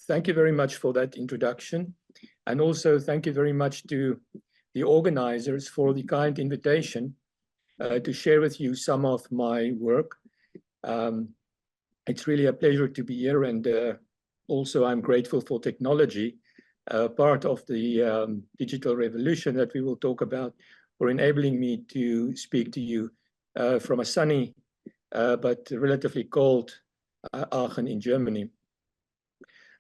thank you very much for that introduction. And also thank you very much to the organizers for the kind invitation to share with you some of my work. It's really a pleasure to be here, and also I'm grateful for technology, part of the digital revolution that we will talk about, for enabling me to speak to you from a sunny but relatively cold Aachen in Germany.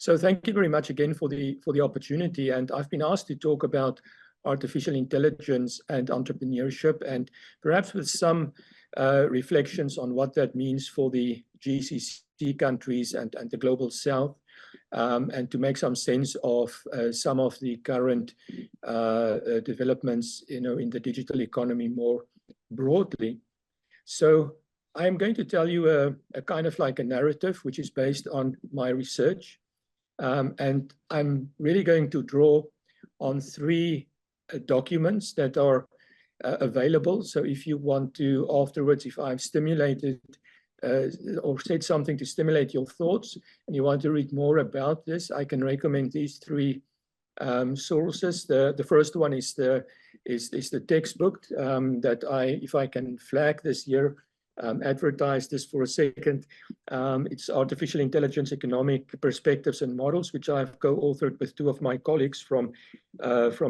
So thank you very much again for the opportunity, and I've been asked to talk about artificial intelligence and entrepreneurship, and perhaps with some reflections on what that means for the GCC countries and the global south, and to make some sense of some of the current developments, in the digital economy more broadly. So I'm going to tell you a kind of like a narrative which is based on my research, and I'm really going to draw on three documents that are available. So if you want to afterwards, if I've stimulated or said something to stimulate your thoughts and you want to read more about this, I can recommend these three sources. The first one is the textbook that if I can flag this year, advertise this for a second. It's Artificial Intelligence, Economic Perspectives and Models, which I've co-authored with two of my colleagues from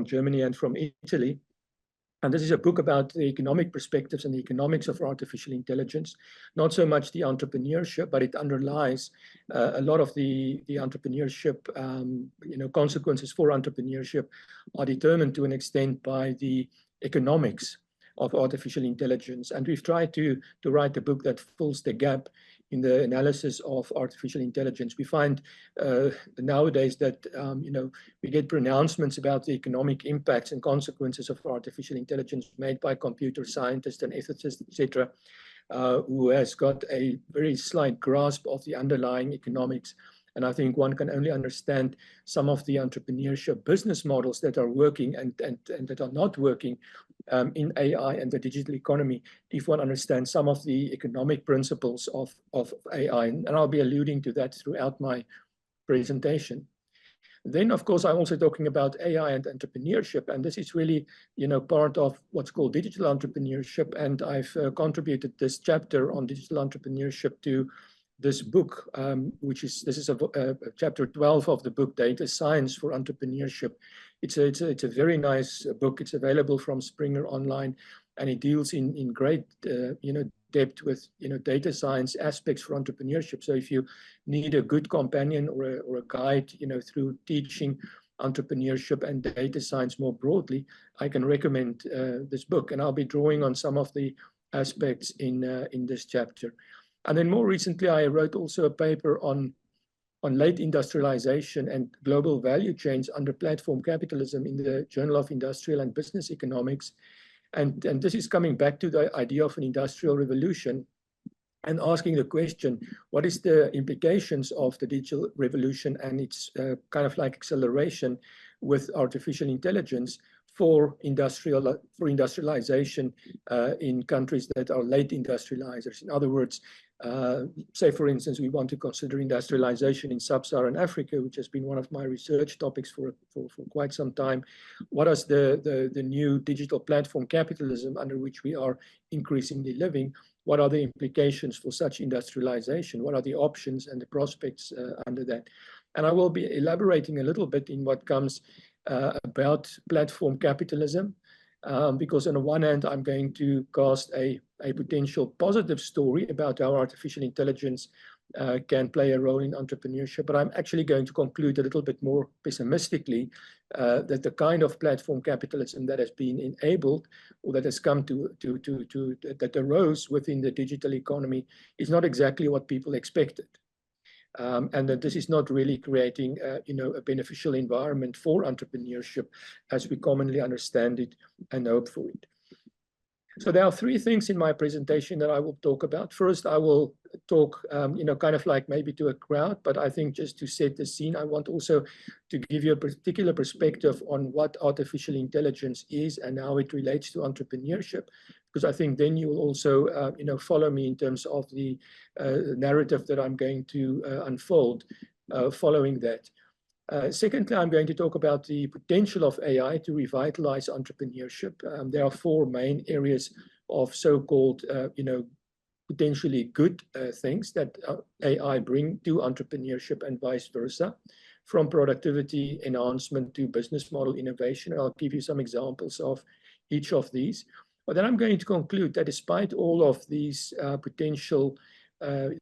Germany and from Italy. And this is a book about the economic perspectives and the economics of artificial intelligence, not so much the entrepreneurship, but it underlies a lot of the entrepreneurship, consequences for entrepreneurship are determined to an extent by the economics of artificial intelligence. And we've tried to write a book that fills the gap in the analysis of artificial intelligence. We find nowadays that we get pronouncements about the economic impacts and consequences of artificial intelligence made by computer scientists and ethicists, etc., who has got a very slight grasp of the underlying economics. And I think one can only understand some of the entrepreneurship business models that are working and that are not working in AI and the digital economy if one understands some of the economic principles of AI. And I'll be alluding to that throughout my presentation. Then, of course, I'm also talking about AI and entrepreneurship, and this is really, part of what's called digital entrepreneurship. And I've contributed this chapter on digital entrepreneurship to this book, this is a chapter 12 of the book, Data Science for Entrepreneurship. It's a very nice book. It's available from Springer Online, and it deals in great depth with data science aspects for entrepreneurship. So if you need a good companion or a guide through teaching entrepreneurship and data science more broadly, I can recommend this book, and I'll be drawing on some of the aspects in this chapter. And then more recently, I wrote also a paper on late industrialization and global value chains under platform capitalism in the Journal of Industrial and Business Economics. And this is coming back to the idea of an industrial revolution and asking the question, what is the implications of the digital revolution and its kind of like acceleration with artificial intelligence for industrialization in countries that are late industrializers? In other words, say, for instance, we want to consider industrialization in sub-Saharan Africa, which has been one of my research topics for quite some time. What is the new digital platform capitalism under which we are increasingly living? What are the implications for such industrialization? What are the options and the prospects under that? And I will be elaborating a little bit in what comes about platform capitalism, because on the one hand, I'm going to cast a potential positive story about how artificial intelligence can play a role in entrepreneurship, but I'm actually going to conclude a little bit more pessimistically that the kind of platform capitalism that has been enabled or that has come that arose within the digital economy is not exactly what people expected. And that this is not really creating, a beneficial environment for entrepreneurship as we commonly understand it and hope for it. So there are three things in my presentation that I will talk about. First, I will talk, kind of like maybe to a crowd, but I think just to set the scene, I want also to give you a particular perspective on what artificial intelligence is and how it relates to entrepreneurship, because I think then you will also, follow me in terms of the narrative that I'm going to unfold following that. Secondly, I'm going to talk about the potential of AI to revitalize entrepreneurship. There are four main areas of so-called, potentially good things that AI bring to entrepreneurship and vice versa, from productivity enhancement to business model innovation. I'll give you some examples of each of these. But then I'm going to conclude that despite all of these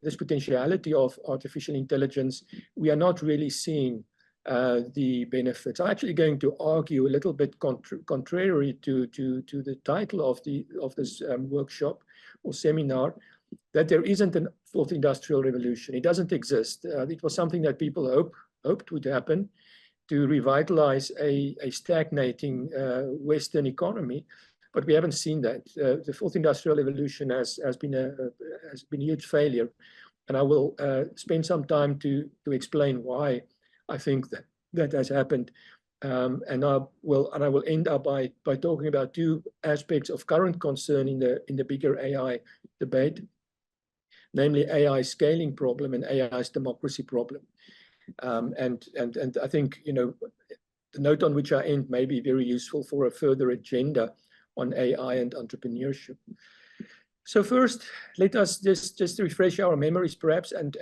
this potentiality of artificial intelligence, we are not really seeing the benefits. I'm actually going to argue a little bit contrary to the title of this workshop or seminar, that there isn't a fourth industrial revolution. It doesn't exist. It was something that people hoped would happen to revitalize a stagnating Western economy, but we haven't seen that. The fourth industrial revolution has been a huge failure, and I will spend some time to explain why I think that has happened. And I will end up by talking about two aspects of current concern in the bigger AI debate, namely AI scaling problem and AI's democracy problem. And I think the note on which I end may be very useful for a further agenda on AI and entrepreneurship. So first, let us just refresh our memories perhaps and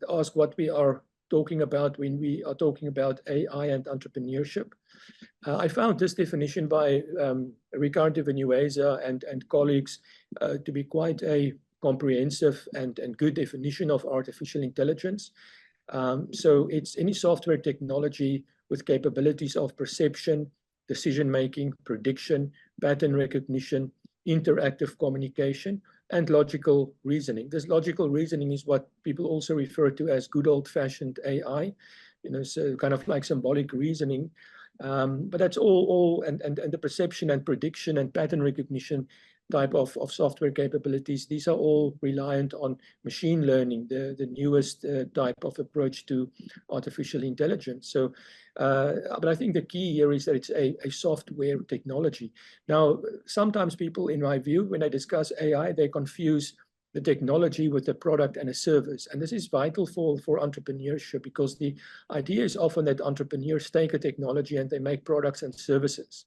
ask what we are talking about when we are talking about AI and entrepreneurship. I found this definition by Ricardo Vinuesa and colleagues to be quite a comprehensive and good definition of artificial intelligence. So it's any software technology with capabilities of perception, decision-making, prediction, pattern recognition, interactive communication, and logical reasoning. This logical reasoning is what people also refer to as good old-fashioned AI, so kind of like symbolic reasoning. But that's all and the perception and prediction and pattern recognition type of software capabilities, these are all reliant on machine learning, the newest type of approach to artificial intelligence. So, but I think the key here is that it's a software technology. Now, sometimes people, in my view, when they discuss AI, they confuse the technology with a product and a service. And this is vital for entrepreneurship, because the idea is often that entrepreneurs take a technology and they make products and services.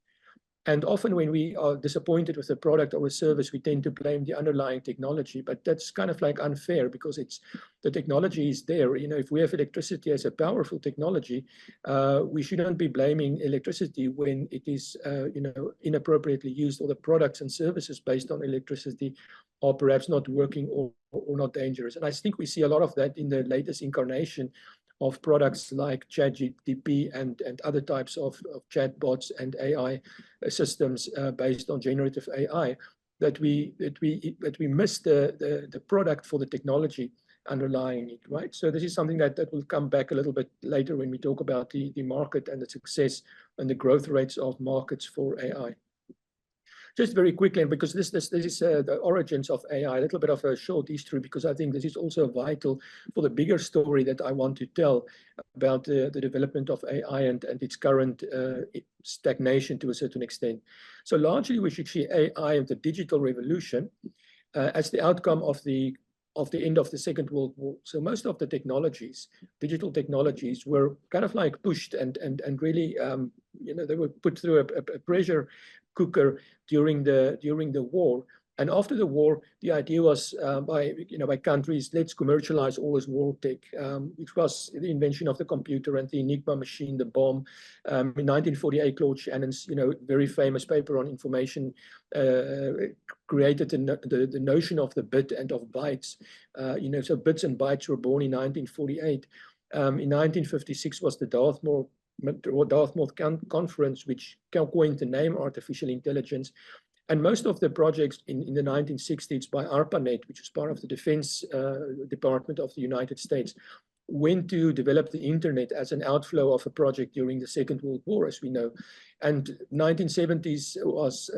And often when we are disappointed with a product or a service, we tend to blame the underlying technology, but that's kind of like unfair, because the technology is there. If we have electricity as a powerful technology, we shouldn't be blaming electricity when it is, inappropriately used, or the products and services based on electricity are perhaps not working or not dangerous. And I think we see a lot of that in the latest incarnation of products like ChatGPT and other types of chatbots and AI systems based on generative AI, that we miss the product for the technology underlying it, right? So this is something that will come back a little bit later when we talk about the market and the success and the growth rates of markets for AI. Just very quickly, because this is the origins of AI, a little bit of a short history, because I think this is also vital for the bigger story that I want to tell about the development of AI and its current stagnation to a certain extent. So largely we should see AI and the digital revolution as the outcome of the end of the Second World War. So most of the technologies, digital technologies, were kind of like pushed and really, they were put through a pressure cooker during the war. And after the war, the idea was by countries, let's commercialize all this war tech, which was the invention of the computer and the Enigma machine, the bomb. In 1948, Claude Shannon's very famous paper on information created the notion of the bit and of bytes. So bits and bytes were born in 1948. In 1956 was the Dartmouth Conference, which coined the name artificial intelligence. And most of the projects in the 1960s by ARPANET, which was part of the Defense Department of the United States, went to develop the internet as an outflow of a project during the Second World War, as we know. And 1970s was,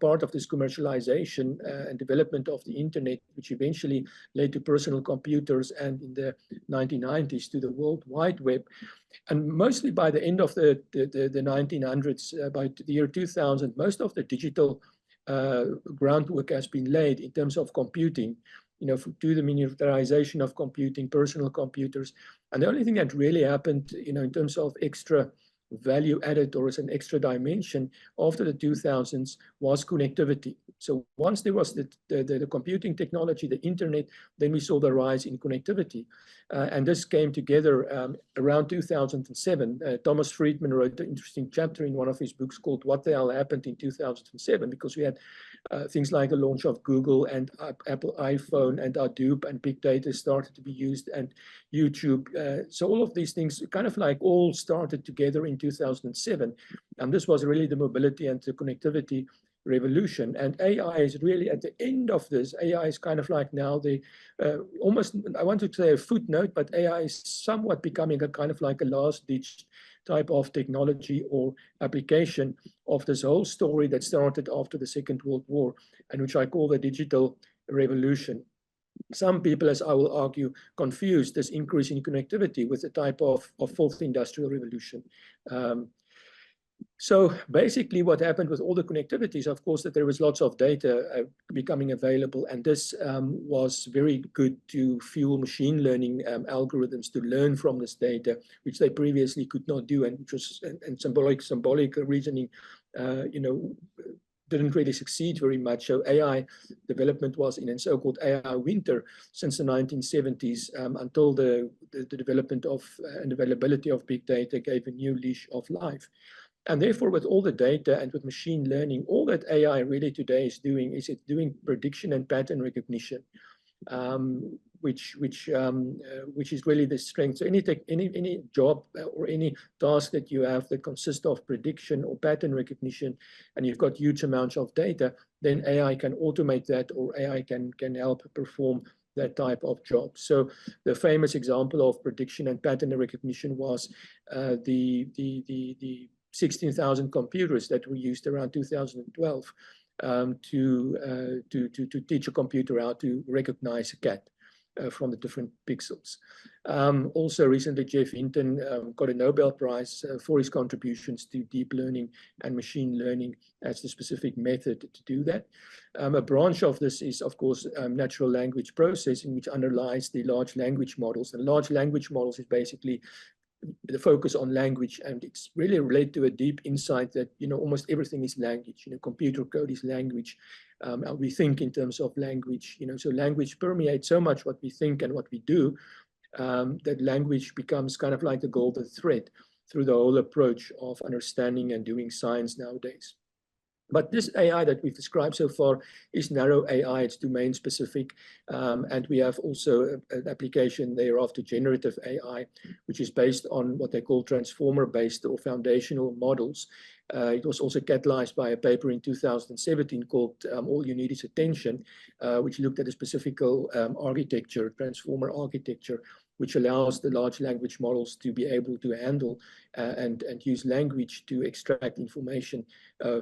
part of this commercialization and development of the internet, which eventually led to personal computers, and in the 1990s to the World Wide Web. And mostly by the end of the 1900s, by the year 2000, most of the digital groundwork has been laid in terms of computing. to the miniaturization of computing, personal computers. And the only thing that really happened, in terms of extra value added or as an extra dimension after the 2000s was connectivity. So once there was the computing technology, the internet, then we saw the rise in connectivity. And this came together around 2007. Thomas Friedman wrote an interesting chapter in one of his books called What the Hell Happened in 2007, because we had things like the launch of Google and Apple iPhone and Hadoop, and big data started to be used, and YouTube. So all of these things kind of like all started together in 2007. And this was really the mobility and the connectivity revolution. And AI is really at the end of this. AI is kind of like now the almost, I want to say a footnote, but AI is somewhat becoming a kind of like a last ditch type of technology or application of this whole story that started after the Second World War, and which I call the digital revolution. Some people, as I will argue, confuse this increase in connectivity with the type of fourth industrial revolution. So basically what happened with all the connectivities, of course, that there was lots of data becoming available, and this was very good to fuel machine learning algorithms to learn from this data, which they previously could not do, and which was and symbolic reasoning, didn't really succeed very much. So AI development was in a so-called AI winter since the 1970s until the development of and availability of big data gave a new leash of life. And therefore, with all the data and with machine learning, all that AI really today is doing is it's doing prediction and pattern recognition, which is really the strength. So any job or any task that you have that consists of prediction or pattern recognition, and you've got huge amounts of data, then AI can automate that, or AI can help perform that type of job. So the famous example of prediction and pattern recognition was the 16,000 computers that were used around 2012 to teach a computer how to recognize a cat from the different pixels. Also recently, Jeff Hinton got a Nobel Prize for his contributions to deep learning and machine learning as the specific method to do that. A branch of this is, of course, natural language processing, which underlies the large language models. And large language models is basically the focus on language, and it's really related to a deep insight that almost everything is language. Computer code is language. We think in terms of language. So language permeates so much what we think and what we do that language becomes kind of like the golden thread through the whole approach of understanding and doing science nowadays. But this AI that we've described so far is narrow AI, it's domain specific. And we have also an application thereof to generative AI, which is based on what they call transformer-based or foundational models. It was also catalyzed by a paper in 2017 called All You Need Is Attention, which looked at a specific architecture, transformer architecture, which allows the large language models to be able to handle and use language to extract information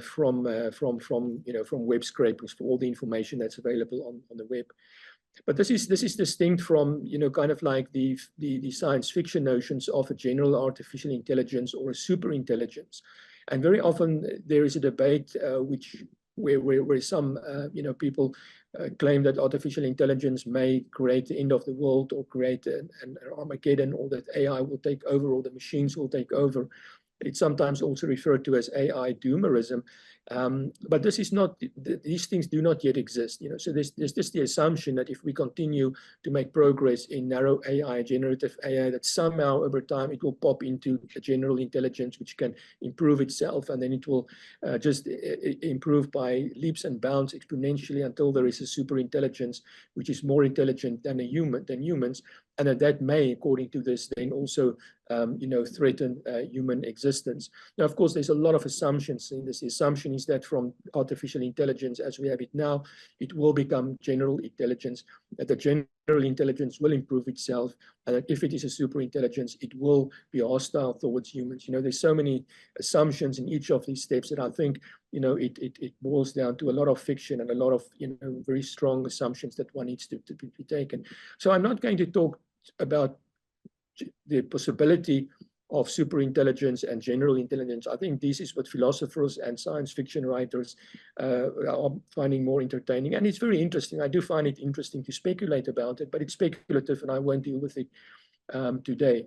from web scrapers for all the information that's available on the web. But this is distinct from kind of like the science fiction notions of a general artificial intelligence or a super intelligence. And very often there is a debate where some people claim that artificial intelligence may create the end of the world or create an Armageddon, or that AI will take over or the machines will take over. It's sometimes also referred to as AI doomerism. But this is not, these things do not yet exist. So there's just the assumption that if we continue to make progress in narrow AI, generative AI, that somehow over time it will pop into a general intelligence which can improve itself, and then it will just improve by leaps and bounds exponentially until there is a super intelligence which is more intelligent than humans, and that may, according to this, then also threaten human existence. Now, of course, there's a lot of assumptions in this. The assumption is that from artificial intelligence as we have it now, it will become general intelligence, that the general intelligence will improve itself, and that if it is a super intelligence, it will be hostile towards humans. There's so many assumptions in each of these steps that I think, it boils down to a lot of fiction and a lot of, very strong assumptions that one needs to be taken. So I'm not going to talk about the possibility of superintelligence and general intelligence. I think this is what philosophers and science fiction writers are finding more entertaining. And it's very interesting. I do find it interesting to speculate about it, but it's speculative and I won't deal with it today.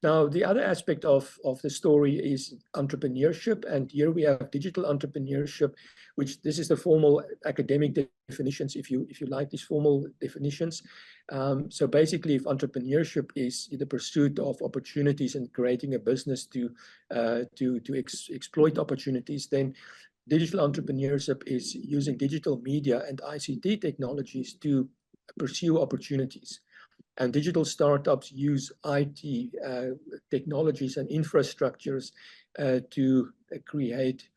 Now, the other aspect of the story is entrepreneurship. And here we have digital entrepreneurship, which this is the formal academic definitions, if you like these formal definitions. So basically, if entrepreneurship is the pursuit of opportunities and creating a business to exploit opportunities, then digital entrepreneurship is using digital media and ICT technologies to pursue opportunities. And digital startups use IT technologies and infrastructures to create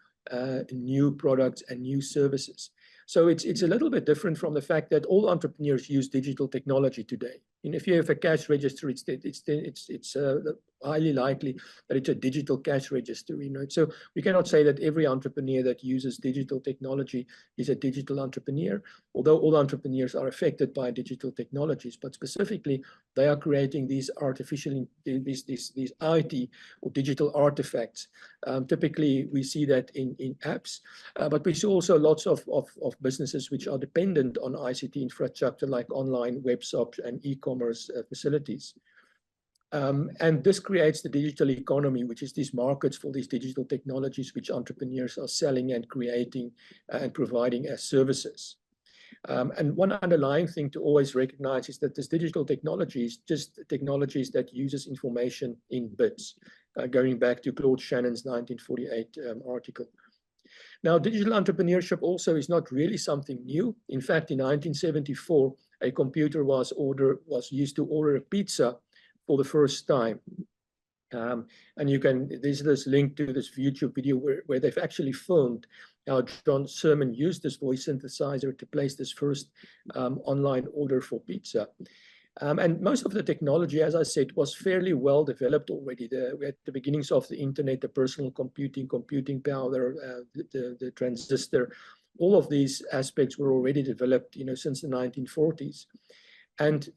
new products and new services. So it's a little bit different from the fact that all entrepreneurs use digital technology today. And if you have a cash register, it's highly likely that it's a digital cash register. So we cannot say that every entrepreneur that uses digital technology is a digital entrepreneur, although all entrepreneurs are affected by digital technologies. But specifically, they are creating these these IT or digital artifacts. Typically, we see that in apps, but we see also lots of businesses which are dependent on ICT infrastructure, like online web shops and e-commerce facilities. And this creates the digital economy, which is these markets for these digital technologies which entrepreneurs are selling and creating and providing as services. And one underlying thing to always recognize is that this digital technology is just technologies that uses information in bits, going back to Claude Shannon's 1948 article. Now, digital entrepreneurship also is not really something new. In fact, in 1974, a computer was used to order a pizza for the first time. And there's this link to this YouTube video where they've actually filmed how John Sermon used this voice synthesizer to place this first online order for pizza. And most of the technology, as I said, was fairly well developed already. We had the beginnings of the internet, the personal computing power, the transistor. All of these aspects were already developed, since the 1940s. And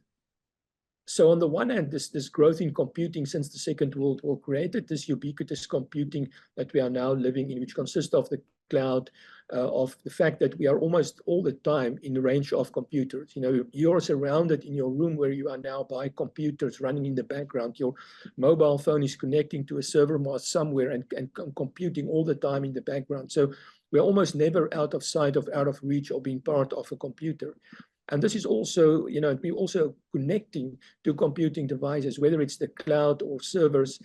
so on the one hand, this growth in computing since the Second World War created this ubiquitous computing that we are now living in, which consists of the cloud, of the fact that we are almost all the time in the range of computers. You're surrounded in your room where you are now by computers running in the background. Your mobile phone is connecting to a server mast somewhere and computing all the time in the background. So we're almost never out of sight, out of reach, or being part of a computer. And this is also, we're also connecting to computing devices, whether it's the cloud or servers,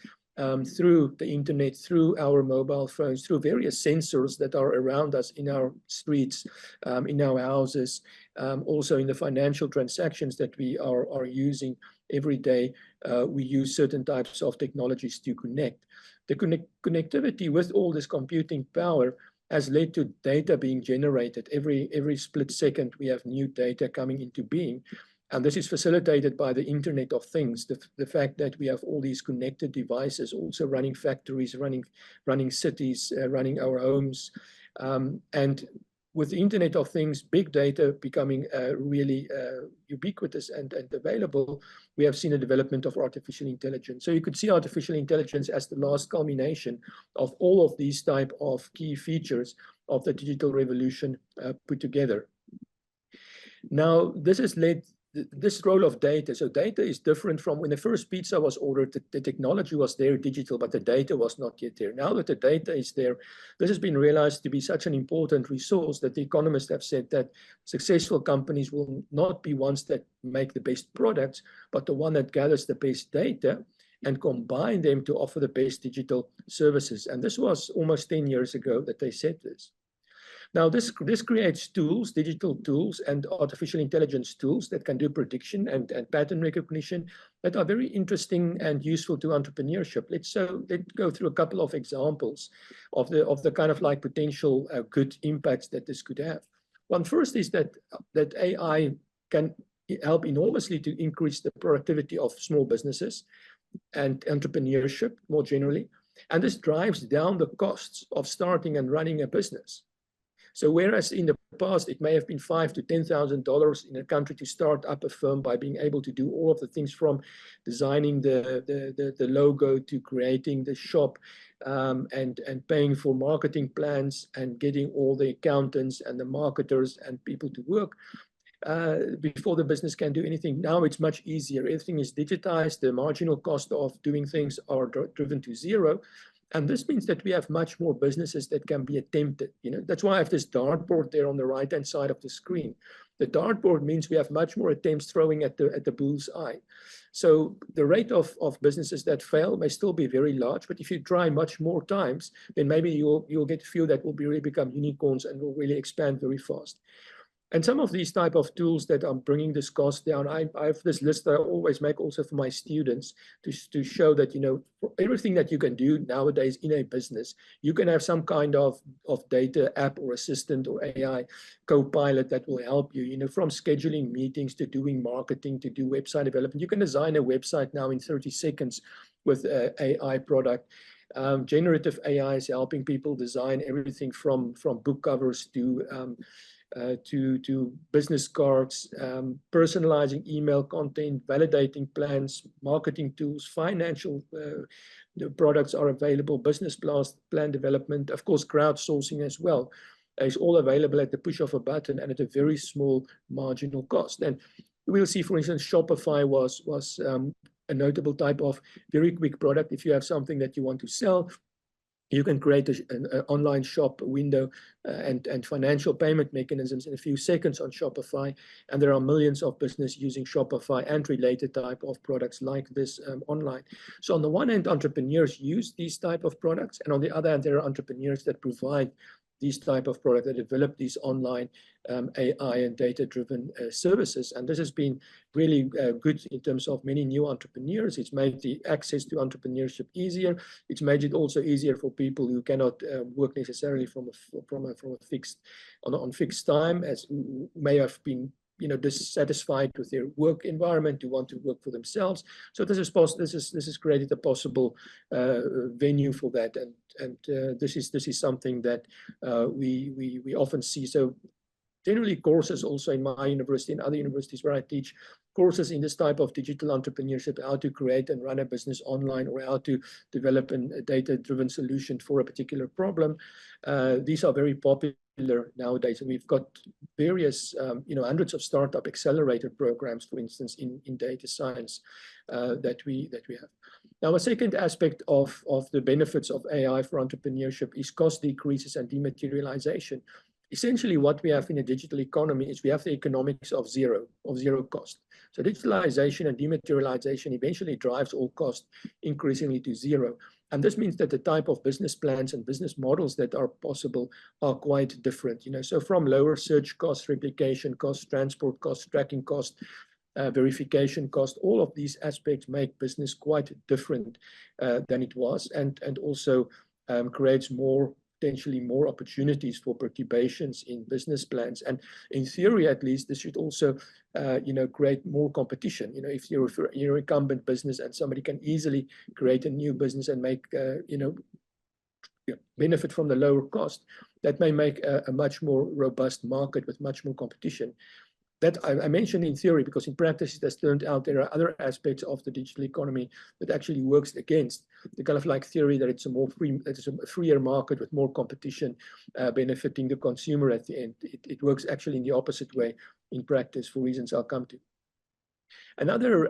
through the internet, through our mobile phones, through various sensors that are around us in our streets, in our houses, also in the financial transactions that we are using every day. We use certain types of technologies to connect. The connectivity with all this computing power has led to data being generated. Every split second, we have new data coming into being. And this is facilitated by the Internet of Things, the fact that we have all these connected devices also running factories, running cities, running our homes. And with the Internet of Things, big data becoming really ubiquitous and available, we have seen a development of artificial intelligence. So you could see artificial intelligence as the last culmination of all of these type of key features of the digital revolution put together. Now, this has led this role of data. So data is different from when the first pizza was ordered. The technology was there, digital, but the data was not yet there. Now that the data is there, this has been realized to be such an important resource that the economists have said that successful companies will not be ones that make the best products, but the one that gathers the best data and combine them to offer the best digital services. And this was almost 10 years ago that they said this. Now, this creates tools, digital tools and artificial intelligence tools that can do prediction and pattern recognition that are very interesting and useful to entrepreneurship. Let's go through a couple of examples of the kind of like potential good impacts that this could have. One first is that AI can help enormously to increase the productivity of small businesses and entrepreneurship more generally. And this drives down the costs of starting and running a business. So whereas in the past, it may have been $5,000 to $10,000 in a country to start up a firm by being able to do all of the things from designing the logo to creating the shop, and paying for marketing plans and getting all the accountants and the marketers and people to work before the business can do anything. Now it's much easier. Everything is digitized. The marginal cost of doing things are driven to zero. And this means that we have much more businesses that can be attempted. That's why I have this dartboard there on the right-hand side of the screen. The dartboard means we have much more attempts throwing at the bull's eye. So the rate of businesses that fail may still be very large, but if you try much more times, then maybe you'll get a few that will really become unicorns and will really expand very fast. And some of these type of tools that are bringing this cost down, I have this list that I always make also for my students to show that, for everything that you can do nowadays in a business, you can have some kind of data app or assistant or AI co-pilot that will help you, from scheduling meetings to doing marketing to do website development. You can design a website now in 30 seconds with an AI product. Generative AI is helping people design everything from book covers to business cards, personalizing email content, validating plans, marketing tools, financial products are available, business plan development, of course, crowdsourcing as well. It's all available at the push of a button and at a very small marginal cost. And we'll see, for instance, Shopify was a notable type of very quick product. If you have something that you want to sell, you can create an online shop window and financial payment mechanisms in a few seconds on Shopify. And there are millions of businesses using Shopify and related type of products like this online. So on the one hand, entrepreneurs use these type of products. And on the other hand, there are entrepreneurs that provide these type of products that develop these online AI and data-driven services. And this has been really good in terms of many new entrepreneurs. It's made the access to entrepreneurship easier. It's made it also easier for people who cannot work necessarily from a fixed time, as who may have been dissatisfied with their work environment, who want to work for themselves. So this has created a possible venue for that, and this is something that we often see. So generally, courses also in my university and other universities where I teach, courses in this type of digital entrepreneurship, how to create and run a business online, or how to develop a data-driven solution for a particular problem. These are very popular nowadays, and we've got various, hundreds of startup accelerator programs, for instance, in data science that we have. Now, a second aspect of the benefits of AI for entrepreneurship is cost decreases and dematerialization. Essentially, what we have in a digital economy is we have the economics of zero cost. So digitalization and dematerialization eventually drives all cost increasingly to zero. And this means that the type of business plans and business models that are possible are quite different. So from lower search costs, replication costs, transport costs, tracking costs, verification cost, all of these aspects make business quite different than it was, and also creates potentially more opportunities for perturbations in business plans. And in theory, at least, this should also, create more competition. If you're an incumbent business and somebody can easily create a new business and make, benefit from the lower cost, that may make a much more robust market with much more competition. That I mentioned in theory, because in practice it has turned out there are other aspects of the digital economy that actually works against the kind of like theory that it's a freer market with more competition benefiting the consumer at the end. It works actually in the opposite way in practice for reasons I'll come to. Another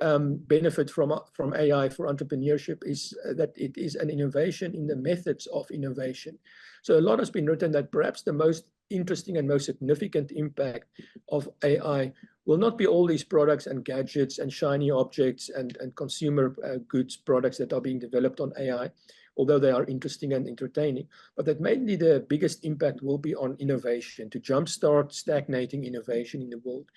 benefit from AI for entrepreneurship is that it is an innovation in the methods of innovation. So a lot has been written that perhaps the most interesting and most significant impact of AI will not be all these products and gadgets and shiny objects and consumer goods products that are being developed on AI, although they are interesting and entertaining, but that mainly the biggest impact will be on innovation, to jumpstart stagnating innovation in the world.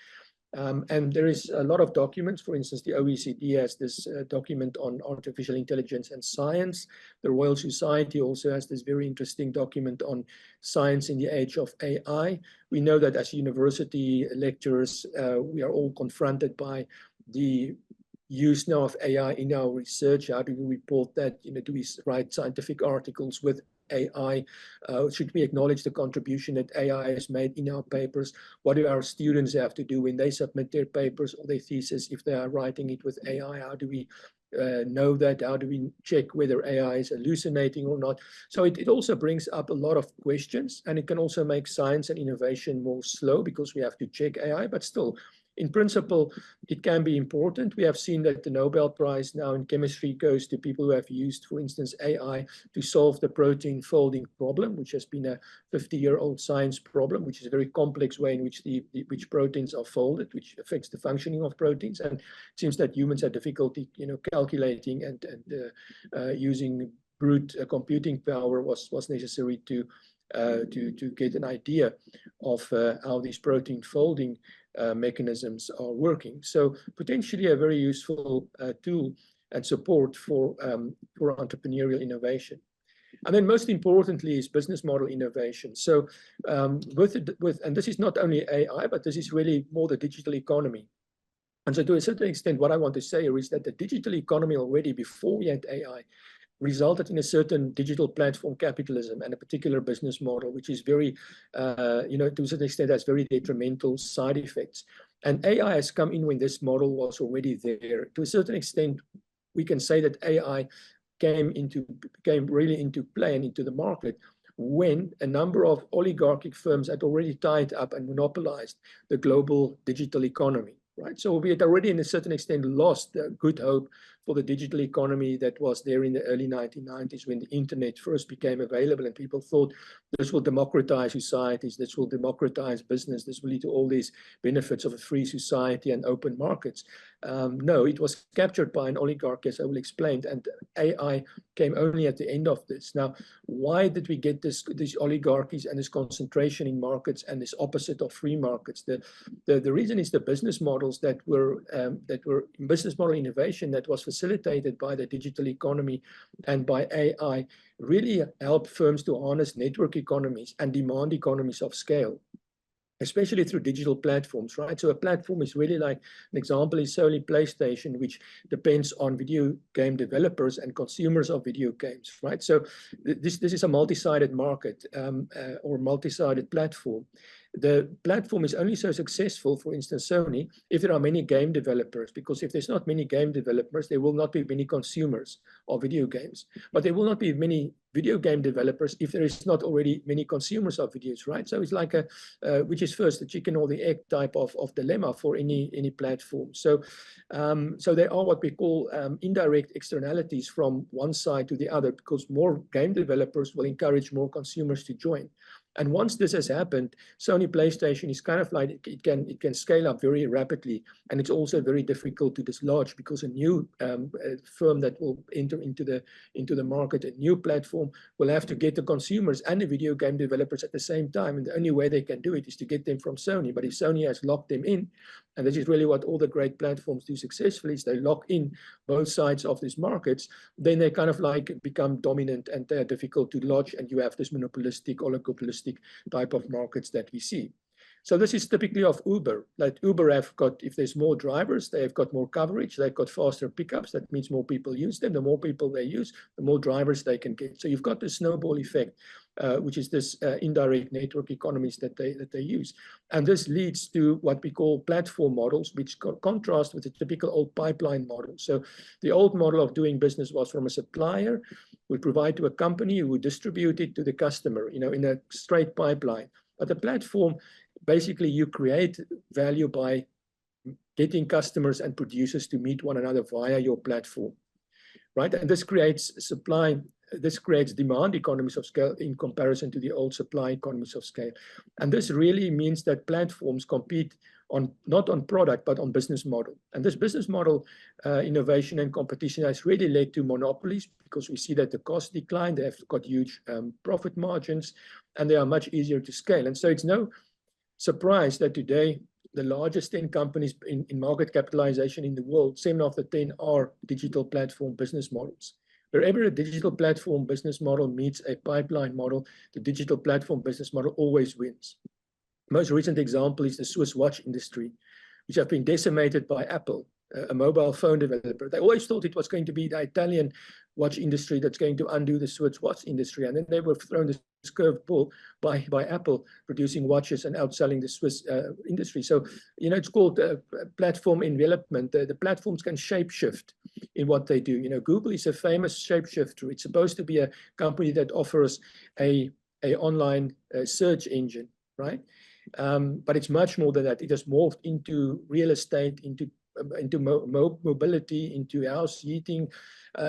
And there is a lot of documents. For instance, the OECD has this document on artificial intelligence and science. The Royal Society also has this very interesting document on science in the age of AI. We know that as university lecturers, we are all confronted by the use now of AI in our research. How do we report that? Do we write scientific articles with AI? Should we acknowledge the contribution that AI has made in our papers? What do our students have to do when they submit their papers or their thesis if they are writing it with AI? How do we know that? How do we check whether AI is hallucinating or not? So it also brings up a lot of questions, and it can also make science and innovation more slow because we have to check AI, but still, in principle, it can be important. We have seen that the Nobel Prize now in chemistry goes to people who have used, for instance, AI to solve the protein folding problem, which has been a 50-year-old science problem, which is a very complex way in which which proteins are folded, which affects the functioning of proteins. And it seems that humans have difficulty, calculating and using brute computing power was necessary to get an idea of how these protein folding mechanisms are working. So potentially a very useful tool and support for entrepreneurial innovation. And then most importantly is business model innovation. So and this is not only AI, but this is really more the digital economy. And so to a certain extent, what I want to say here is that the digital economy already before we had AI resulted in a certain digital platform capitalism and a particular business model, which is very, to a certain extent, has very detrimental side effects. And AI has come in when this model was already there. To a certain extent, we can say that AI came really into play and into the market when a number of oligarchic firms had already tied up and monopolized the global digital economy. Right, so we had already, in a certain extent, lost the good hope for the digital economy that was there in the early 1990s when the internet first became available, and people thought this will democratize societies, this will democratize business, this will lead to all these benefits of a free society and open markets. No, it was captured by an oligarchy, as I will explain, and AI came only at the end of this. Now, why did we get these oligarchies and this concentration in markets and this opposite of free markets? The reason is the business models that were business model innovation that was facilitated by the digital economy and by AI really help firms to harness network economies and demand economies of scale, especially through digital platforms, right? So a platform is really like, an example is solely PlayStation, which depends on video game developers and consumers of video games, right? So this is a multi-sided market or multi-sided platform. The platform is only so successful, for instance, Sony, if there are many game developers, because if there's not many game developers, there will not be many consumers of video games. But there will not be many video game developers if there is not already many consumers of videos, right? So it's like which is first, the chicken or the egg type of dilemma for any platform. So there are what we call indirect externalities from one side to the other, because more game developers will encourage more consumers to join. And once this has happened, Sony PlayStation is kind of like, it can scale up very rapidly. And it's also very difficult to dislodge, because a new firm that will enter into the market, a new platform, will have to get the consumers and the video game developers at the same time. And the only way they can do it is to get them from Sony. But if Sony has locked them in, and this is really what all the great platforms do successfully, is they lock in both sides of these markets, then they kind of like become dominant and they're difficult to lodge, and you have this monopolistic, oligopolistic type of markets that we see. So this is typically of Uber. Like Uber have got, if there's more drivers, they have got more coverage, they've got faster pickups, that means more people use them. The more people they use, the more drivers they can get. So you've got the snowball effect, which is this indirect network economies that they use. And this leads to what we call platform models, which contrast with the typical old pipeline model. So the old model of doing business was from a supplier, would provide to a company who would distribute it to the customer, in a straight pipeline. But the platform, basically you create value by getting customers and producers to meet one another via your platform, right? And this creates demand economies of scale in comparison to the old supply economies of scale. And this really means that platforms compete not on product, but on business model. And this business model innovation and competition has really led to monopolies, because we see that the cost decline, they have got huge profit margins, and they are much easier to scale. And so it's no surprise that today the largest 10 companies in market capitalization in the world, 7 of the 10 are digital platform business models. Wherever a digital platform business model meets a pipeline model, the digital platform business model always wins. Most recent example is the Swiss watch industry, which have been decimated by Apple. a mobile phone developer. They always thought it was going to be the Italian watch industry that's going to undo the Swiss watch industry. And then they were thrown this curveball by Apple, producing watches and outselling the Swiss industry. So, it's called platform envelopment. The platforms can shapeshift in what they do. Google is a famous shapeshifter. It's supposed to be a company that offers a online search engine, right? But it's much more than that. It has morphed into real estate, into mobility, into house heating,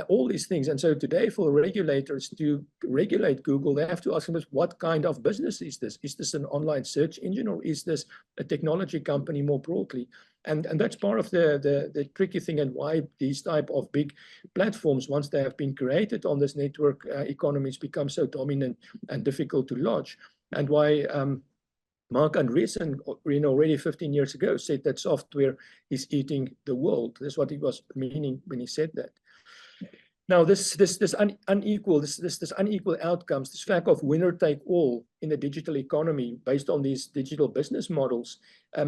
all these things. And so today, for regulators to regulate Google, they have to ask themselves, what kind of business is this? Is this an online search engine, or is this a technology company more broadly? And that's part of the tricky thing, and why these type of big platforms, once they have been created on this network economies, become so dominant and difficult to lodge. And why Mark Andreessen, already 15 years ago, said that software is eating the world. That's what he was meaning when he said that. Now, this unequal outcomes, this lack of winner take all in the digital economy based on these digital business models,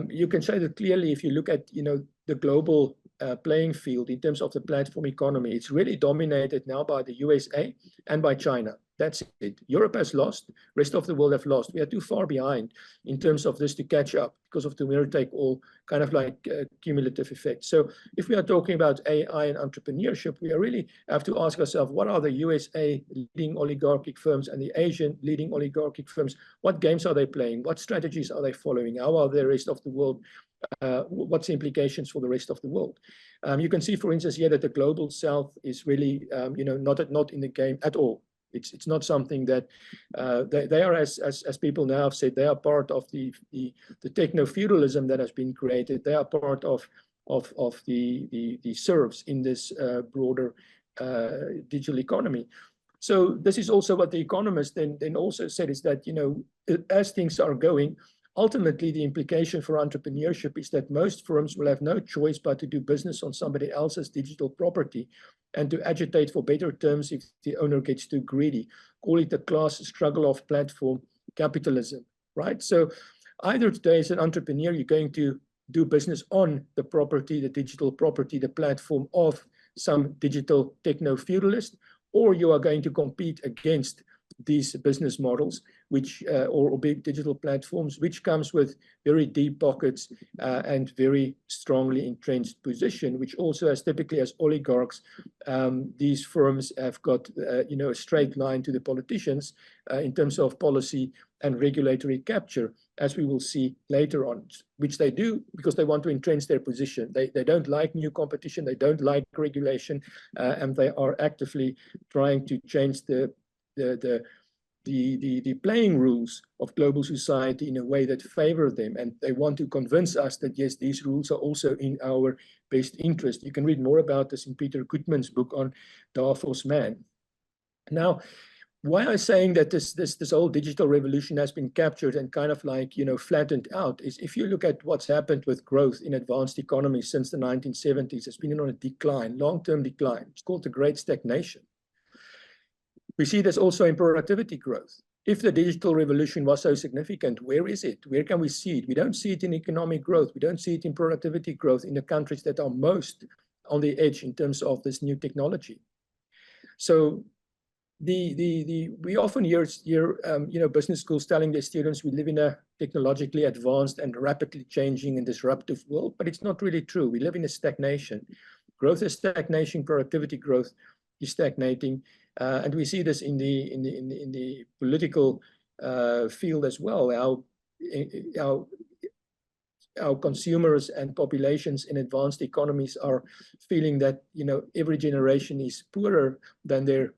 you can say that clearly if you look at the global playing field in terms of the platform economy. It's really dominated now by the USA and by China. That's it. Europe has lost. Rest of the world have lost. We are too far behind in terms of this to catch up because of the winner-take-all kind of like cumulative effect. So if we are talking about AI and entrepreneurship, we really have to ask ourselves, what are the USA leading oligarchic firms and the Asian leading oligarchic firms? What games are they playing? What strategies are they following? How are the rest of the world? What's the implications for the rest of the world? You can see, for instance, here that the global south is really, not in the game at all. It's not something that they are, as people now have said, they are part of the techno-feudalism that has been created. They are part of the serfs in this broader digital economy. So this is also what the economists then also said, is that, as things are going, ultimately, the implication for entrepreneurship is that most firms will have no choice but to do business on somebody else's digital property and to agitate for better terms if the owner gets too greedy. Call it the class struggle of platform capitalism, right? So either today as an entrepreneur, you're going to do business on the property, the digital property, the platform of some digital techno-feudalist, or you are going to compete against these business models, which or big digital platforms, which comes with very deep pockets and very strongly entrenched position, which also has typically as oligarchs, these firms have got a straight line to the politicians in terms of policy and regulatory capture, as we will see later on, which they do because they want to entrench their position. They don't like new competition, they don't like regulation, and they are actively trying to change the playing rules of global society in a way that favor them. And they want to convince us that, yes, these rules are also in our best interest. You can read more about this in Peter Goodman's book on Davos Man. Now, why I'm saying that this whole digital revolution has been captured and kind of like, flattened out is if you look at what's happened with growth in advanced economies since the 1970s, it's been on a decline, long-term decline. It's called the Great Stagnation. We see this also in productivity growth. If the digital revolution was so significant, where is it? Where can we see it? We don't see it in economic growth. We don't see it in productivity growth in the countries that are most on the edge in terms of this new technology. So we often hear business schools telling their students we live in a technologically advanced and rapidly changing and disruptive world, but it's not really true. We live in a stagnation. Growth is stagnation, productivity growth is stagnating. And we see this in the political field as well, how consumers and populations in advanced economies are feeling that every generation is poorer than the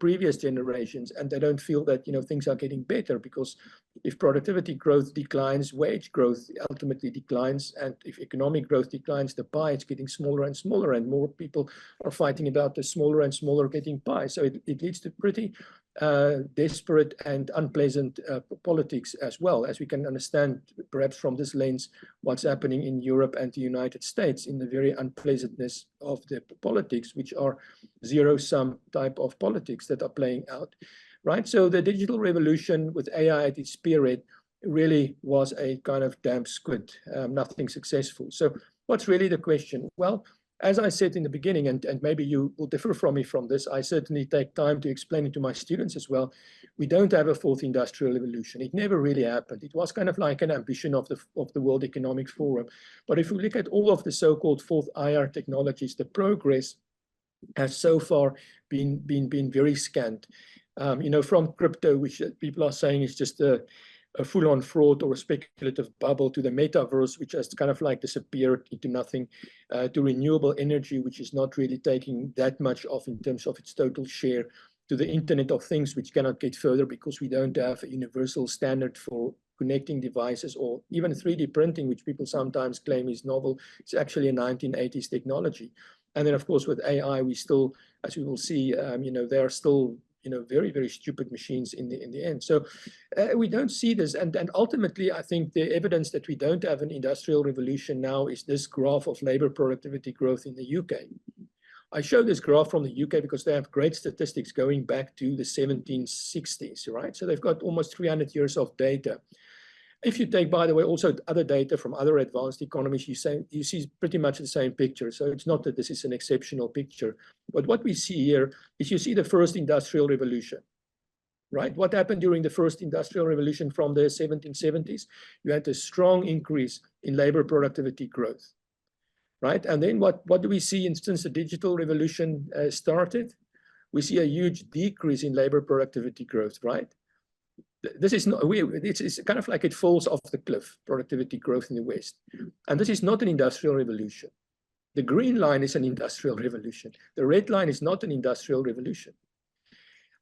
previous generations, and they don't feel that things are getting better, because if productivity growth declines, wage growth ultimately declines, and if economic growth declines, the pie is getting smaller and smaller, and more people are fighting about the smaller and smaller getting pie. So it leads to pretty desperate and unpleasant politics, as well as we can understand perhaps from this lens what's happening in Europe and the United States in the very unpleasantness of the politics, which are zero-sum type of politics that are playing out, right? So the digital revolution with AI at its spearhead really was a kind of damp squid, nothing successful. So what's really the question? Well, as I said in the beginning, and maybe you will differ from me from this, I certainly take time to explain it to my students as well. We don't have a fourth industrial revolution. It never really happened. It was kind of like an ambition of the World Economic Forum. But if we look at all of the so-called fourth IR technologies, the progress has so far been very scant. From crypto, which people are saying is just a full-on fraud or a speculative bubble, to the metaverse, which has kind of like disappeared into nothing, to renewable energy, which is not really taking that much off in terms of its total share, to the Internet of Things, which cannot get further because we don't have a universal standard for connecting devices, or even 3D printing, which people sometimes claim is novel. It's actually a 1980s technology. And then, of course, with AI, we still, as we will see, they are still very, very stupid machines in the end. So we don't see this. And ultimately, I think the evidence that we don't have an industrial revolution now is this graph of labor productivity growth in the UK. I show this graph from the UK because they have great statistics going back to the 1760s, right? So they've got almost 300 years of data. If you take, by the way, also other data from other advanced economies, you see pretty much the same picture. So it's not that this is an exceptional picture. But what we see here is you see the first industrial revolution, right? What happened during the first industrial revolution from the 1770s? You had a strong increase in labor productivity growth, right? And then what do we see since the digital revolution started? We see a huge decrease in labor productivity growth, right? This is not, it's kind of like it falls off the cliff, productivity growth in the West. And this is not an industrial revolution. The green line is an industrial revolution. The red line is not an industrial revolution.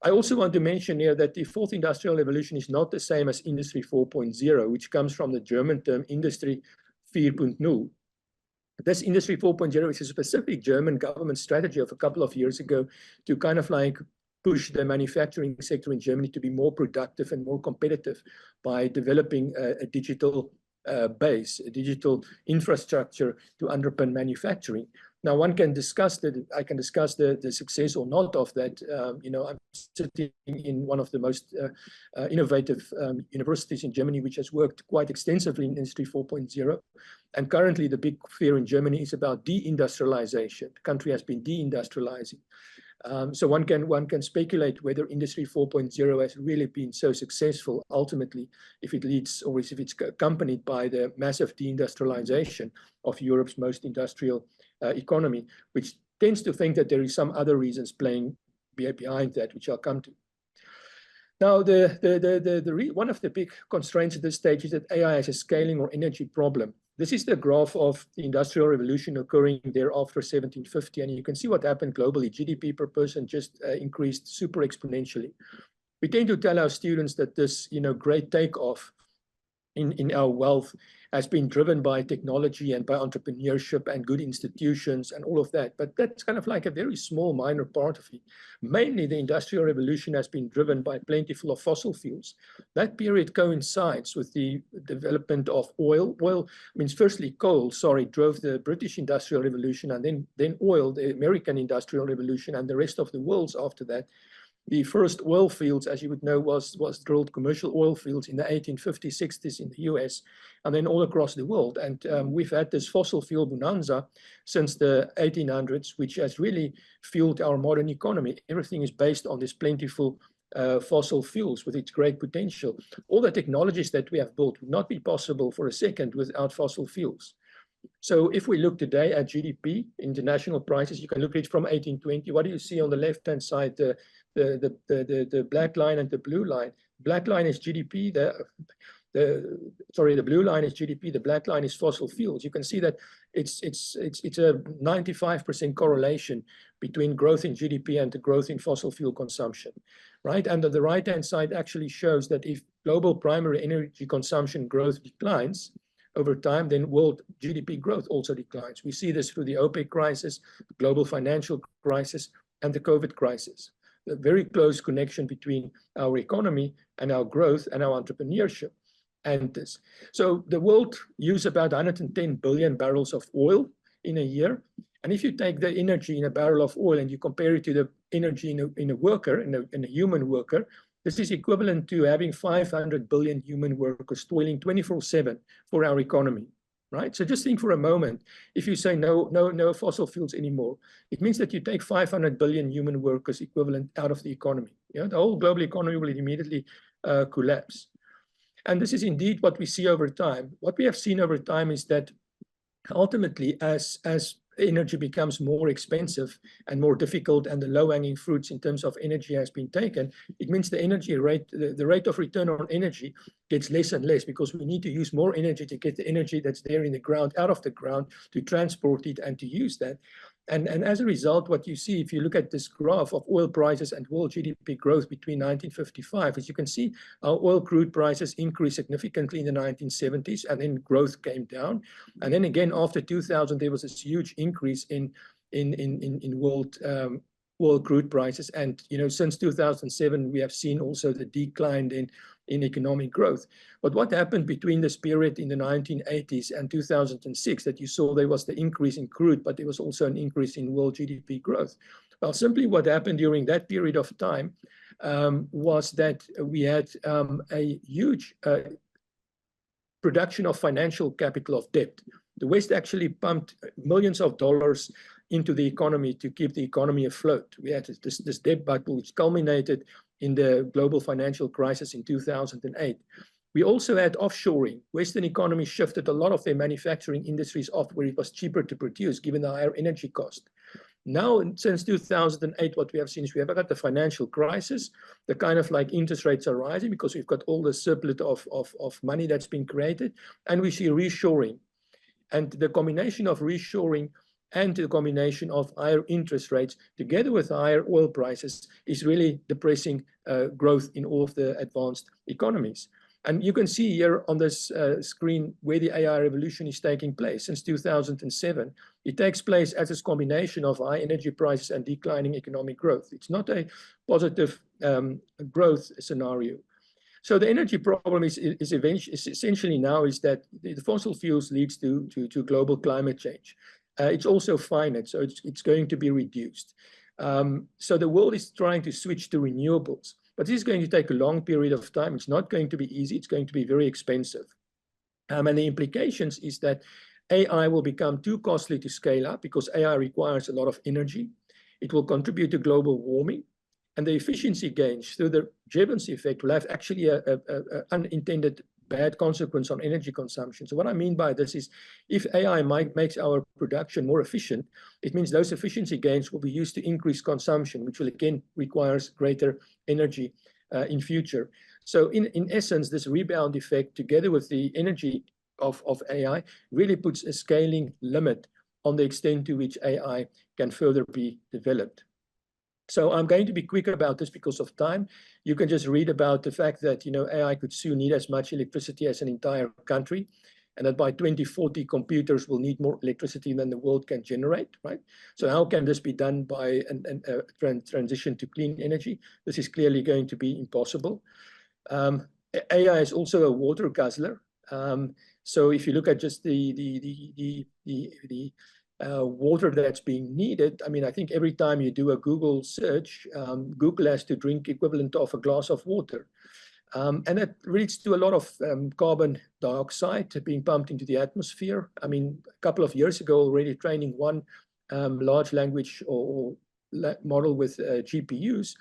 I also want to mention here that the fourth industrial revolution is not the same as Industry 4.0, which comes from the German term Industry 4.0. This Industry 4.0 is a specific German government strategy of a couple of years ago to kind of like push the manufacturing sector in Germany to be more productive and more competitive by developing a digital base, a digital infrastructure to underpin manufacturing. Now, one can discuss that. I can discuss the success or not of that. I'm sitting in one of the most innovative universities in Germany, which has worked quite extensively in Industry 4.0. And currently, the big fear in Germany is about deindustrialization. The country has been deindustrializing. So one can speculate whether Industry 4.0 has really been so successful ultimately, if it leads or if it's accompanied by the massive deindustrialization of Europe's most industrial economy, which tends to think that there is some other reasons playing behind that, which I'll come to. Now, one of the big constraints at this stage is that AI has a scaling or energy problem. This is the graph of the Industrial Revolution occurring there after 1750, and you can see what happened globally. GDP per person just increased super exponentially. We tend to tell our students that this, great takeoff in our wealth has been driven by technology and by entrepreneurship and good institutions and all of that. But that's kind of like a very small, minor part of it. Mainly, the Industrial Revolution has been driven by plentiful of fossil fuels. That period coincides with the development of oil. Oil means firstly coal, drove the British Industrial Revolution, and then oil, the American Industrial Revolution, and the rest of the world's after that. The first oil fields, as you would know, was drilled commercial oil fields in the 1850s, 60s in the US, and then all across the world. And we've had this fossil fuel bonanza since the 1800s, which has really fueled our modern economy. Everything is based on this plentiful fossil fuels with its great potential. All the technologies that we have built would not be possible for a second without fossil fuels. So if we look today at GDP, international prices, you can look at it from 1820. What do you see on the left-hand side? The black line and the blue line. Black line is GDP. The blue line is GDP. The black line is fossil fuels. You can see that it's a 95% correlation between growth in GDP and the growth in fossil fuel consumption, right? And the right-hand side actually shows that if global primary energy consumption growth declines over time, then world GDP growth also declines. We see this through the OPEC crisis, the global financial crisis, and the COVID crisis. A very close connection between our economy and our growth and our entrepreneurship and this. So the world uses about 110 billion barrels of oil in a year. And if you take the energy in a barrel of oil and you compare it to the energy in a human worker, this is equivalent to having 500 billion human workers toiling 24/7 for our economy. right? So just think for a moment, if you say no fossil fuels anymore, it means that you take 500 billion human workers equivalent out of the economy. Yeah, the whole global economy will immediately collapse. And this is indeed what we see over time. What we have seen over time is that ultimately, as energy becomes more expensive and more difficult, and the low-hanging fruits in terms of energy has been taken, it means the energy rate, the rate of return on energy gets less and less, because we need to use more energy to get the energy that's there in the ground out of the ground, to transport it and to use that. And as a result, what you see, if you look at this graph of oil prices and world GDP growth between 1955, as you can see, our oil crude prices increased significantly in the 1970s, and then growth came down. And then again, after 2000, there was this huge increase in world oil crude prices. And, you know, since 2007, we have seen also the decline in economic growth. But what happened between this period in the 1980s and 2006, that you saw there was the increase in crude, but there was also an increase in world GDP growth? Well, simply what happened during that period of time was that we had a huge production of financial capital, of debt. The West actually pumped millions of dollars into the economy to keep the economy afloat. We had this debt bubble, which culminated in the global financial crisis in 2008. We also had offshoring. Western economies shifted a lot of their manufacturing industries off where it was cheaper to produce, given the higher energy cost. Now, since 2008, what we have seen is we have got the financial crisis. The kind of like interest rates are rising because we've got all the surplus of money that's been created, and we see reshoring. And the combination of reshoring and the combination of higher interest rates together with higher oil prices is really depressing growth in all of the advanced economies. And you can see here on this screen where the AI revolution is taking place. Since 2007, it takes place as a combination of high energy prices and declining economic growth. It's not a positive growth scenario. So the energy problem is essentially now is that the fossil fuels leads to global climate change. It's also finite, so it's going to be reduced. So the world is trying to switch to renewables, but this is going to take a long period of time. It's not going to be easy. It's going to be very expensive. And the implications is that AI will become too costly to scale up because AI requires a lot of energy. It will contribute to global warming. And the efficiency gains through the Jevons effect will have actually an unintended bad consequence on energy consumption. So what I mean by this is, if AI makes our production more efficient, it means those efficiency gains will be used to increase consumption, which will again requires greater energy in future. So in essence, this rebound effect together with the energy of AI really puts a scaling limit on the extent to which AI can further be developed. So I'm going to be quick about this because of time. You can just read about the fact that, you know, AI could soon need as much electricity as an entire country, and that by 2040, computers will need more electricity than the world can generate, right? So how can this be done by a transition to clean energy? This is clearly going to be impossible. AI is also a water guzzler. So if you look at just the water that's being needed, I mean, I think every time you do a Google search, Google has to drink equivalent of a glass of water. And that leads to a lot of carbon dioxide being pumped into the atmosphere. I mean, a couple of years ago, already training one large language or model with GPUs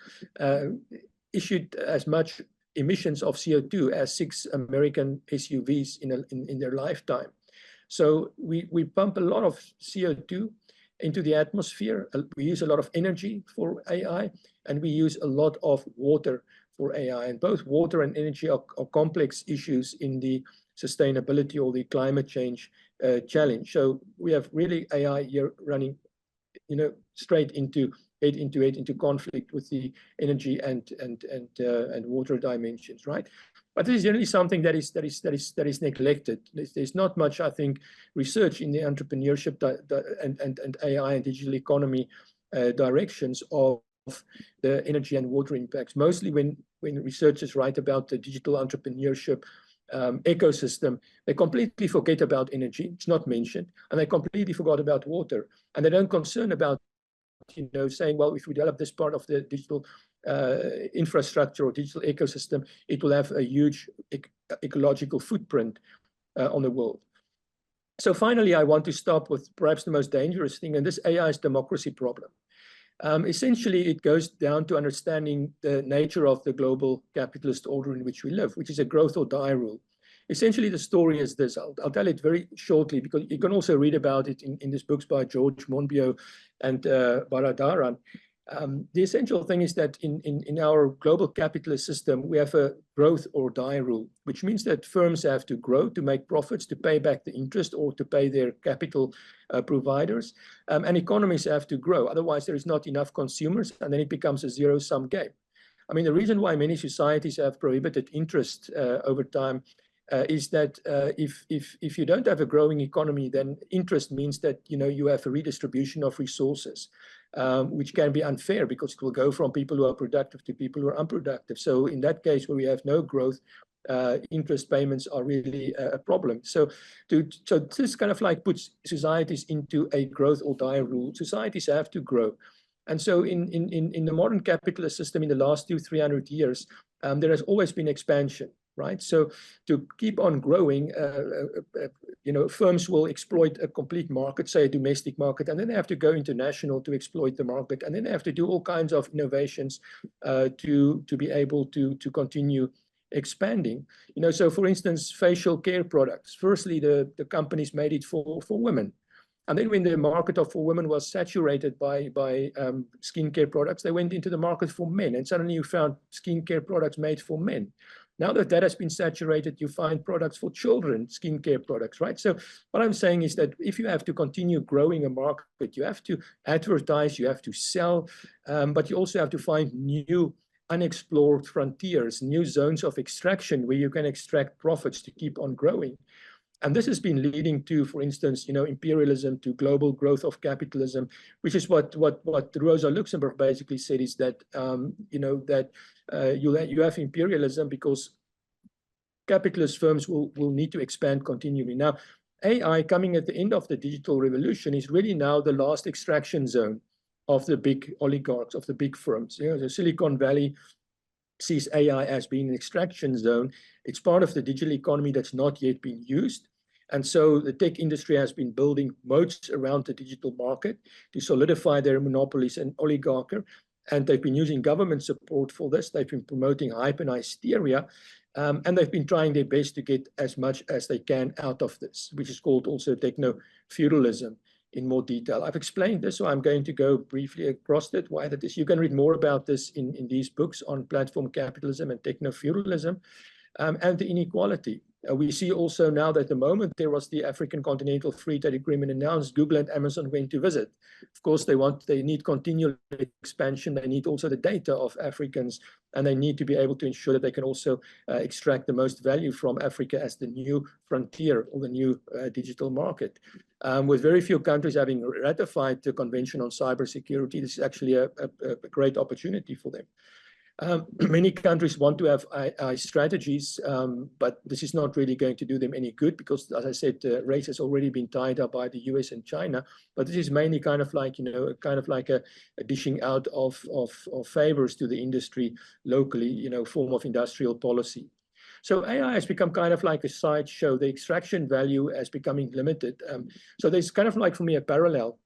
issued as much emissions of CO2 as 6 American SUVs in their lifetime. So we pump a lot of CO2 into the atmosphere. We use a lot of energy for AI, and we use a lot of water for AI. And both water and energy are complex issues in the sustainability or the climate change challenge. So we have really AI here running, you know, straight into conflict with the energy and water dimensions, right? But this is generally something that is neglected. There's not much, I think, research in the entrepreneurship and AI and digital economy directions of the energy and water impacts. Mostly when researchers write about the digital entrepreneurship ecosystem, they completely forget about energy. It's not mentioned, and they completely forgot about water, and they don't concern about, you know, saying, well, if we develop this part of the digital infrastructure or digital ecosystem, it will have a huge ecological footprint on the world. So finally, I want to stop with perhaps the most dangerous thing, and this AI's democracy problem. Essentially, it goes down to understanding the nature of the global capitalist order in which we live, which is a growth or die rule. Essentially, the story is this. I'll tell it very shortly, because you can also read about it in these books by George Monbiot and Baradaran. The essential thing is that in our global capitalist system, we have a growth or die rule, which means that firms have to grow to make profits, to pay back the interest, or to pay their capital providers. And economies have to grow. Otherwise, there is not enough consumers, and then it becomes a zero-sum game. I mean, the reason why many societies have prohibited interest over time is that if you don't have a growing economy, then interest means that you have a redistribution of resources, which can be unfair because it will go from people who are productive to people who are unproductive. So in that case, where we have no growth, interest payments are really a problem. So this kind of like puts societies into a growth or die rule. Societies have to grow. And so in the modern capitalist system in the last 200-300 years, there has always been expansion. Right, so to keep on growing, firms will exploit a complete market, say a domestic market, and then they have to go international to exploit the market, and then they have to do all kinds of innovations to be able to continue expanding. So for instance, facial care products. Firstly, the companies made it for women. And then when the market for women was saturated by skincare products, they went into the market for men. And suddenly you found skincare products made for men. Now that has been saturated, you find products for children, skincare products, right? So what I'm saying is that if you have to continue growing a market, you have to advertise, you have to sell, but you also have to find new unexplored frontiers, new zones of extraction where you can extract profits to keep on growing. And this has been leading to, for instance, imperialism, to global growth of capitalism, which is what Rosa Luxemburg basically said, is that you have imperialism because capitalist firms will need to expand continually. Now, AI coming at the end of the digital revolution is really now the last extraction zone of the big oligarchs, of the big firms. The Silicon Valley sees AI as being an extraction zone. It's part of the digital economy that's not yet been used. And so the tech industry has been building moats around the digital market to solidify their monopolies and oligarchy. And they've been using government support for this. They've been promoting hype and hysteria. And they've been trying their best to get as much as they can out of this, which is called also techno-feudalism in more detail. I've explained this, so I'm going to go briefly across it, why that is. You can read more about this in these books on platform capitalism and techno-feudalism and the inequality. We see also now that the moment there was the African Continental Free Trade Agreement announced, Google and Amazon went to visit. Of course, they need continual expansion. They need also the data of Africans, and they need to be able to ensure that they can also extract the most value from Africa as the new frontier or the new digital market. With very few countries having ratified the Convention on Cybersecurity, this is actually a great opportunity for them. Many countries want to have AI strategies, but this is not really going to do them any good because, as I said, the race has already been tied up by the US and China. But this is mainly kind of like, a dishing out of favors to the industry locally, form of industrial policy. So AI has become kind of like a sideshow. The extraction value is becoming limited. So there's kind of like, for me, a parallel.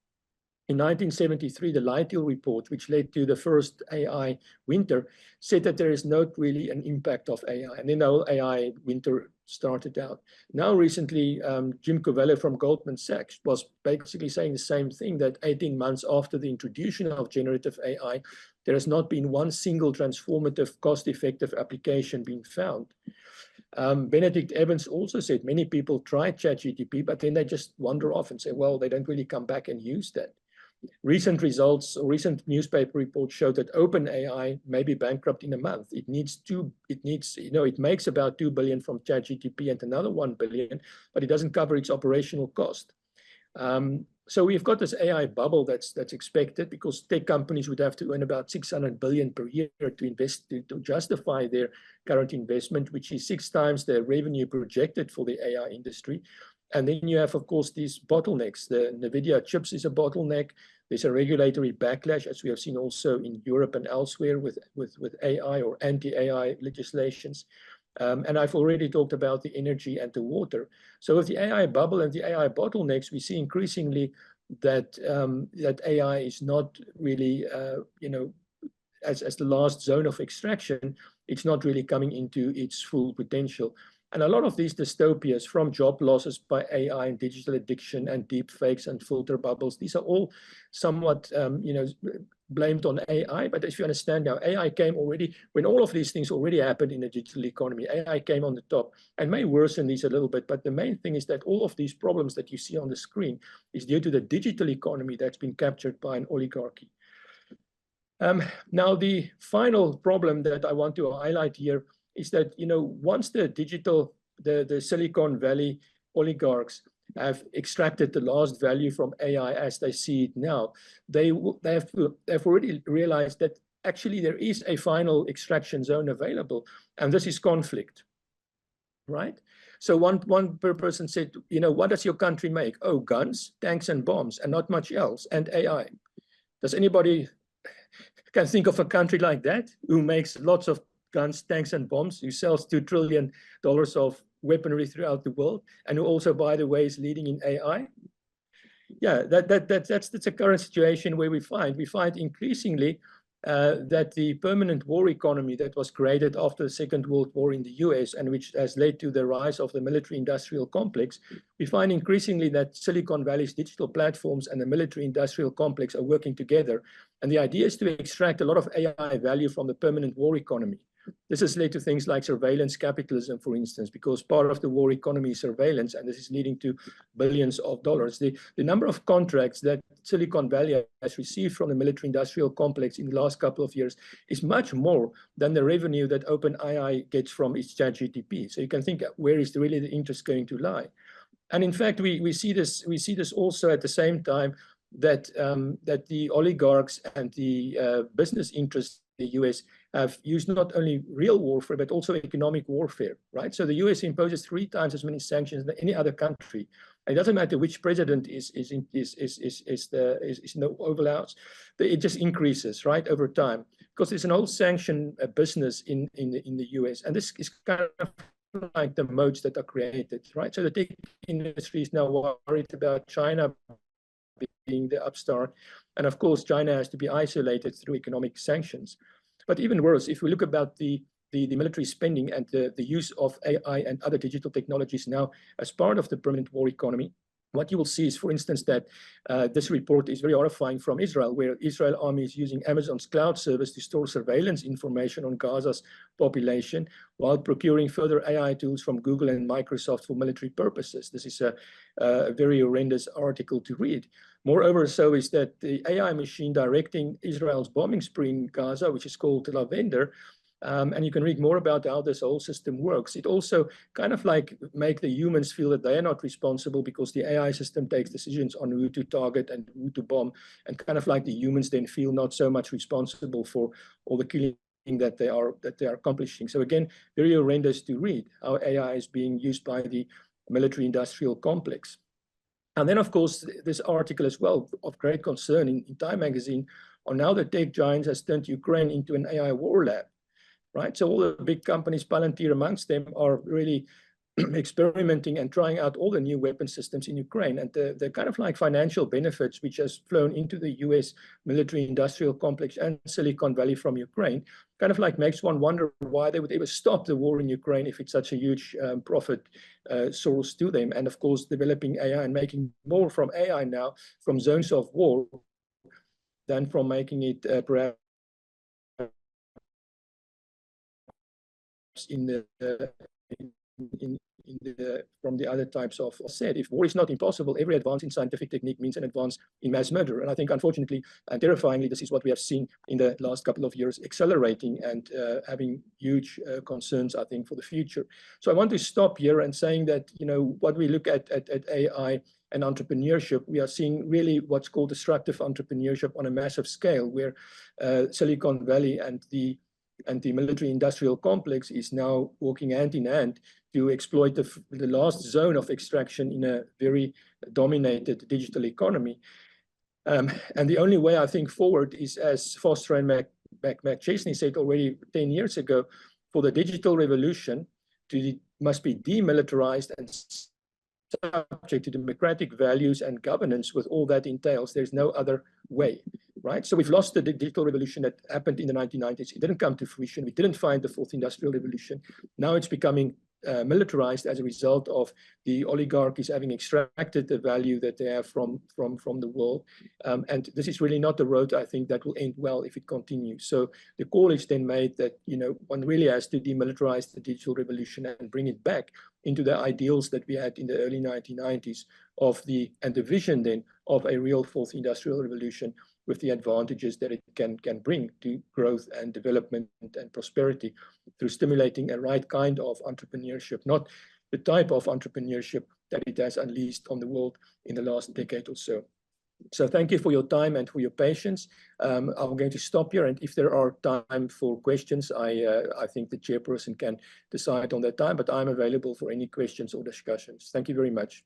In 1973, the Leiden report, which led to the first AI winter, said that there is not really an impact of AI. And then the whole AI winter started out. Now, recently, Jim Covello from Goldman Sachs was basically saying the same thing, that 18 months after the introduction of generative AI, there has not been one single transformative, cost-effective application being found. Benedict Evans also said many people try ChatGPT, but then they just wander off and say, well, they don't really come back and use that. Recent results, or recent newspaper reports show that OpenAI may be bankrupt in a month. It makes about 2 billion from ChatGPT and another 1 billion, but it doesn't cover its operational cost. So we've got this AI bubble that's expected, because tech companies would have to earn about 600 billion per year to invest to justify their current investment, which is 6 times the revenue projected for the AI industry. And then you have, of course, these bottlenecks. The NVIDIA chips is a bottleneck. There's a regulatory backlash, as we have seen also in Europe and elsewhere with AI or anti-AI legislations. And I've already talked about the energy and the water. So with the AI bubble and the AI bottlenecks, we see increasingly that that AI is not really, as the last zone of extraction, it's not really coming into its full potential. And a lot of these dystopias, from job losses by AI and digital addiction and deep fakes and filter bubbles, these are all somewhat, blamed on AI. But if you understand now, AI came already, when all of these things already happened in the digital economy, AI came on the top and may worsen these a little bit. But the main thing is that all of these problems that you see on the screen is due to the digital economy that's been captured by an oligarchy. Now, the final problem that I want to highlight here is that, once the Silicon Valley oligarchs have extracted the last value from AI as they see it now, they've already realized that actually there is a final extraction zone available, and this is conflict, right? So one person said, what does your country make? Oh, guns, tanks, and bombs, and not much else, and AI. Does anybody can think of a country like that who makes lots of guns, tanks, and bombs, who sells $2 trillion of weaponry throughout the world, and who also, by the way, is leading in AI? Yeah, that's a current situation where we find increasingly that the permanent war economy that was created after the Second World War in the US, and which has led to the rise of the military-industrial complex, we find increasingly that Silicon Valley's digital platforms and the military-industrial complex are working together. And the idea is to extract a lot of AI value from the permanent war economy. This has led to things like surveillance capitalism, for instance, because part of the war economy is surveillance, and this is leading to billions of dollars. The number of contracts that Silicon Valley has received from the military-industrial complex in the last couple of years is much more than the revenue that OpenAI gets from its ChatGPT. So you can think, where is really the interest going to lie? And in fact, we see this also at the same time that the oligarchs and the business interests in the US have used not only real warfare, but also economic warfare, right? So the US imposes 3 times as many sanctions than any other country. It doesn't matter which president is no overlaps. It just increases, right, over time, because there's an old sanction business in the US. And this is kind of like the moats that are created, right? So the tech industry is now worried about China being the upstart. And of course, China has to be isolated through economic sanctions. But even worse, if we look about the military spending and the use of AI and other digital technologies now as part of the permanent war economy, what you will see is, for instance, that this report is very horrifying from Israel, where Israel army is using Amazon's cloud service to store surveillance information on Gaza's population, while procuring further AI tools from Google and Microsoft for military purposes. This is a very horrendous article to read. Moreover, so is that the AI machine directing Israel's bombing spree in Gaza, which is called Lavender, and you can read more about how this whole system works. It also kind of like make the humans feel that they are not responsible, because the AI system takes decisions on who to target and who to bomb, and kind of like the humans then feel not so much responsible for all the killing that they are accomplishing. So again, very horrendous to read how AI is being used by the military-industrial complex. And then, of course, this article as well of great concern in Time magazine on how the tech giants has turned Ukraine into an AI war lab, right? So all the big companies, Palantir amongst them, are really experimenting and trying out all the new weapon systems in Ukraine. And the kind of like financial benefits which has flown into the US military-industrial complex and Silicon Valley from Ukraine kind of like makes one wonder why they would ever stop the war in Ukraine if it's such a huge profit source to them. And of course, developing AI and making more from AI now from zones of war than from making it perhaps from the other types of said. If war is not impossible, every advance in scientific technique means an advance in mass murder. And I think, unfortunately and terrifyingly, this is what we have seen in the last couple of years, accelerating and having huge concerns, I think, for the future. So I want to stop here and saying that, what we look at AI and entrepreneurship, we are seeing really what's called disruptive entrepreneurship on a massive scale, where Silicon Valley and the military-industrial complex is now working hand in hand to exploit the last zone of extraction in a very dominated digital economy. And the only way I think forward is, as Foster and McChesney said already 10 years ago, for the digital revolution, must be demilitarized and subject to democratic values and governance with all that entails. There's no other way, right? So we've lost the digital revolution that happened in the 1990s. It didn't come to fruition. We didn't find the fourth industrial revolution. Now it's becoming militarized as a result of the oligarchies having extracted the value that they have from the world. And this is really not the road, I think, that will end well if it continues. So the call is then made that, you know, one really has to demilitarize the digital revolution and bring it back into the ideals that we had in the early 1990s and the vision then of a real fourth industrial revolution, with the advantages that it can bring to growth and development and prosperity through stimulating a right kind of entrepreneurship, not the type of entrepreneurship that it has unleashed on the world in the last decade or so. So thank you for your time and for your patience. I'm going to stop here, and if there are time for questions, I think the chairperson can decide on that time, but I'm available for any questions or discussions. Thank you very much.